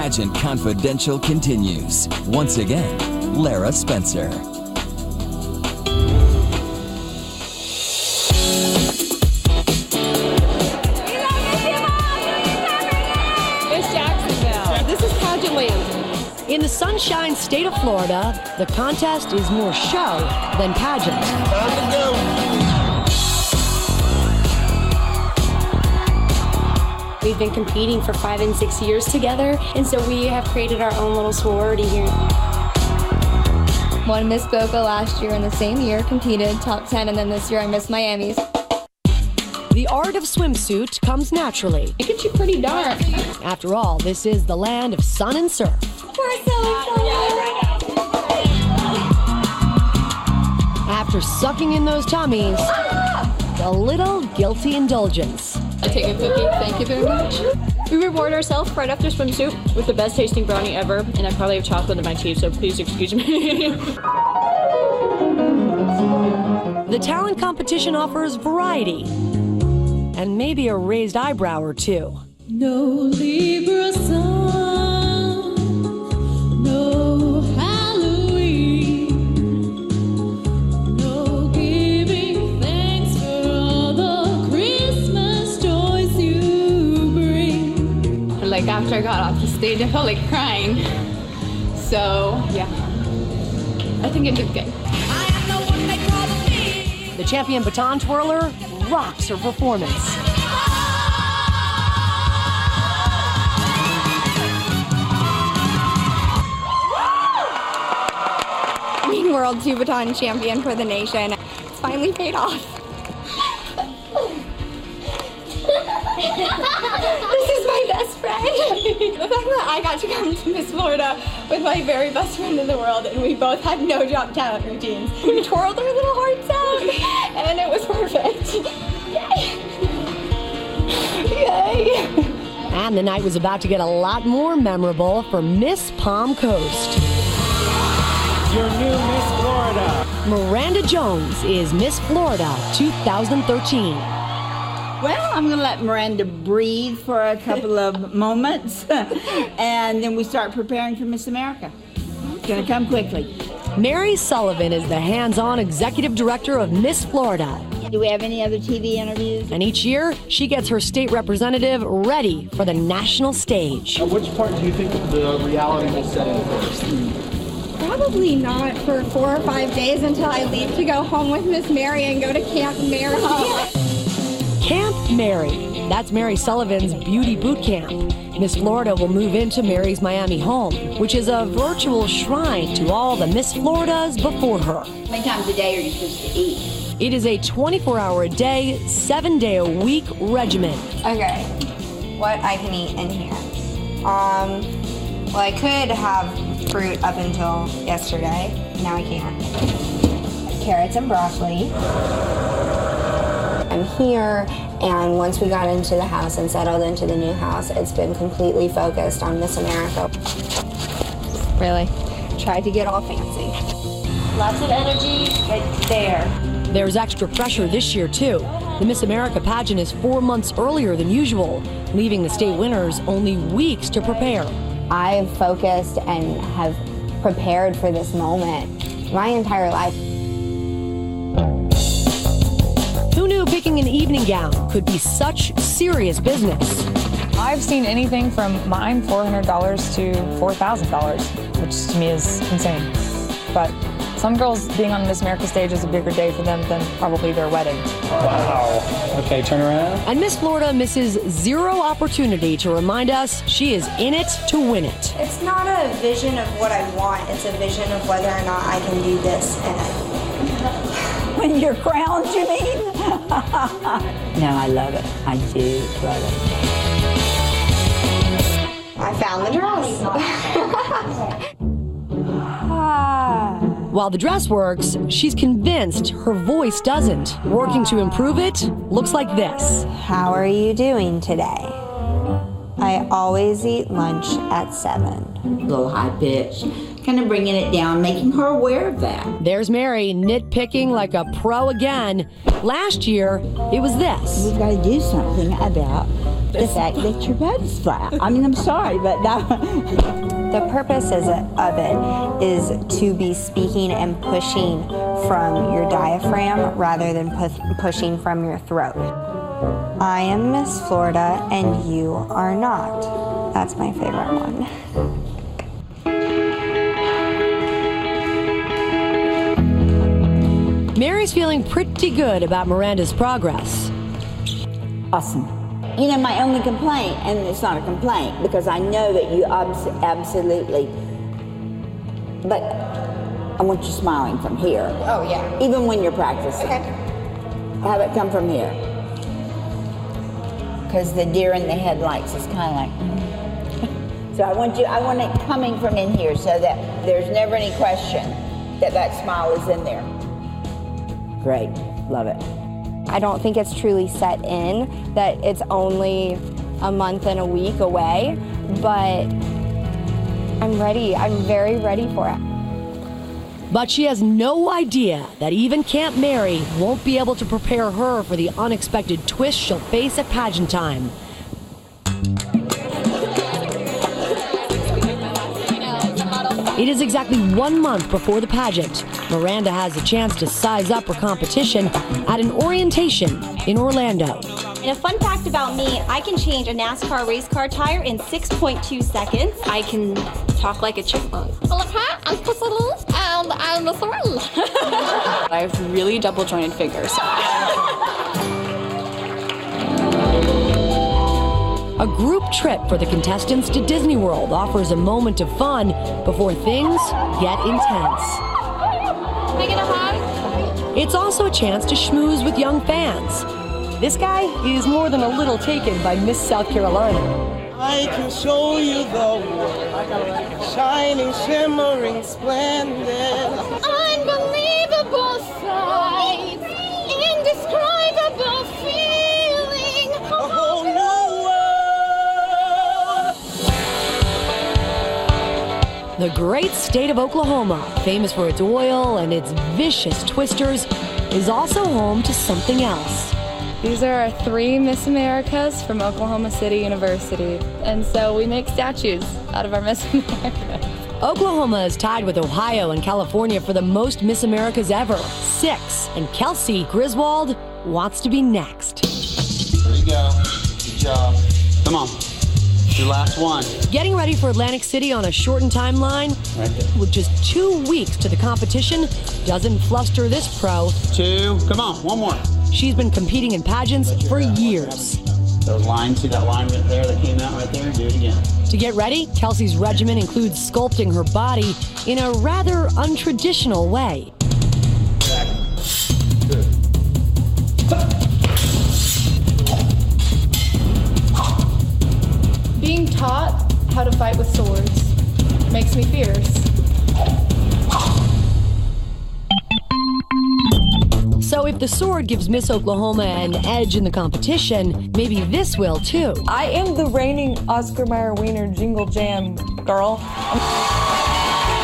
Pageant Confidential continues. Once again, Lara Spencer. In the Sunshine State of Florida, the contest is more show than pageant. Time to go. We've been competing for 5 and 6 years together, and so we have created our own little sorority here. Won Miss Boca last year in the same year, competed top 10, and then this year I Miss Miami's. The art of swimsuit comes naturally. It gets you pretty dark. After all, this is the land of sun and surf. We're so excited. After sucking in those tummies, a little guilty indulgence. I take a cookie, thank you very much. We reward ourselves right after swimsuit with the best tasting brownie ever, and I probably have chocolate in my teeth, so please excuse me. The talent competition offers variety and maybe a raised eyebrow or two. No Libra sun, no Halloween, no giving thanks for all the Christmas joys you bring. Like after I got off the stage, I felt like crying. So yeah, I think I did good. I am the one they call me. The champion baton twirler rocks her performance. Being World 2 Baton Champion for the nation. It's finally paid off. This is my best friend. The fact that I got to come to Miss Florida with my very best friend in the world, and we both had no drop talent routines. We twirled our little hearts out, and it was perfect. Yay! Yay! And the night was about to get a lot more memorable for Miss Palm Coast. Your new Miss Florida. Miranda Jones is Miss Florida 2013. Well, I'm going to let Miranda breathe for a couple of moments, and then we start preparing for Miss America. It's going to come quickly. Mary Sullivan is the hands-on executive director of Miss Florida. Do we have any other TV interviews? And each year, she gets her state representative ready for the national stage. Which part do you think the reality will set in first? Probably not for 4 or 5 days until I leave to go home with Miss Mary and go to Camp Mary. Camp Mary. That's Mary Sullivan's beauty boot camp. Miss Florida will move into Mary's Miami home, which is a virtual shrine to all the Miss Floridas before her. How many times a day are you supposed to eat? It is a 24-hour-a-day, 7-day-a-week regimen. Okay, what I can eat in here. Well, I could have fruit up until yesterday. Now I can't. Carrots and broccoli. I'm here, and once we got into the house and settled into the new house, it's been completely focused on Miss America. Really? Tried to get all fancy. Lots of energy right there. There's extra pressure this year, too. The Miss America pageant is 4 months earlier than usual, leaving the state winners only weeks to prepare. I've focused and have prepared for this moment my entire life. Who knew picking an evening gown could be such serious business? I've seen anything from mine $400 to $4,000, which to me is insane. But some girls being on the Miss America stage is a bigger day for them than probably their wedding. Wow. Okay, turn around. And Miss Florida misses zero opportunity to remind us she is in it to win it. It's not a vision of what I want, it's a vision of whether or not I can do this in it. When you're crowned, you mean? No, I love it. I do love it. I found the dress. While the dress works, she's convinced her voice doesn't. Working to improve it looks like this. How are you doing today? I always eat lunch at 7. A little high pitch, kind of bringing it down, making her aware of that. There's Mary nitpicking like a pro again. Last year, it was this. We've got to do something about The fact that your butt is flat. I mean, I'm sorry, but that. The purpose of it is to be speaking and pushing from your diaphragm rather than pushing from your throat. I am Miss Florida and you are not. That's my favorite one. Mary's feeling pretty good about Miranda's progress. Awesome. You know, my only complaint, and it's not a complaint, because I know that you absolutely, but I want you smiling from here. Oh, yeah. Even when you're practicing. Okay. Have it come from here. Because the deer in the headlights is kind of like, So I want it coming from in here so that there's never any question that that smile is in there. Great, love it. I don't think it's truly set in, that it's only a month and a week away, but I'm ready. I'm very ready for it. But she has no idea that even Camp Mary won't be able to prepare her for the unexpected twist she'll face at pageant time. It is exactly 1 month before the pageant. Miranda has a chance to size up her competition at an orientation in Orlando. And a fun fact about me, I can change a NASCAR race car tire in 6.2 seconds. I can talk like a chipmunk. I'm Priscilla, and I'm the three. I have really double jointed fingers. A group trip for the contestants to Disney World offers a moment of fun before things get intense. Can I get a hug? It's also a chance to schmooze with young fans. This guy is more than a little taken by Miss South Carolina. I can show you the world, shining, shimmering, splendid. Unbelievable sight, indescribable feeling, a whole new world. The great state of Oklahoma, famous for its oil and its vicious twisters, is also home to something else. These are our 3 Miss Americas from Oklahoma City University. And so we make statues out of our Miss Americas. Oklahoma is tied with Ohio and California for the most Miss Americas ever, 6. And Kelsey Griswold wants to be next. There you go. Good job. Come on. Your last one. Getting ready for Atlantic City on a shortened timeline, Right there. with just 2 weeks to the competition, doesn't fluster this pro. 2. Come on. One more. She's been competing in pageants for years. Those lines, see that line right there that came out right there? Do it again. To get ready, Kelsey's regimen includes sculpting her body in a rather untraditional way. Being taught how to fight with swords makes me fierce. So if the sword gives Miss Oklahoma an edge in the competition, maybe this will too. I am the reigning Oscar Mayer Wiener Jingle Jam girl.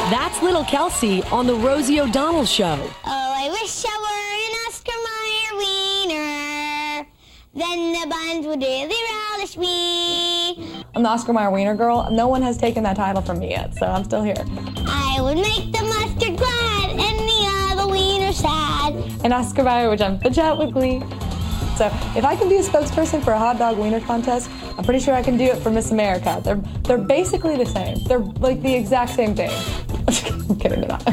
That's little Kelsey on the Rosie O'Donnell Show. Oh, I wish I were an Oscar Mayer wiener. Then the buns would really relish me. I'm the Oscar Mayer Wiener girl. No one has taken that title from me yet, so I'm still here. I would make the mustard glad and the other wiener sad. And Oscar Mayer would jump the jet with glee. So if I can be a spokesperson for a hot dog wiener contest, I'm pretty sure I can do it for Miss America. They're basically the same. They're like the exact same thing. I'm kidding, they're not.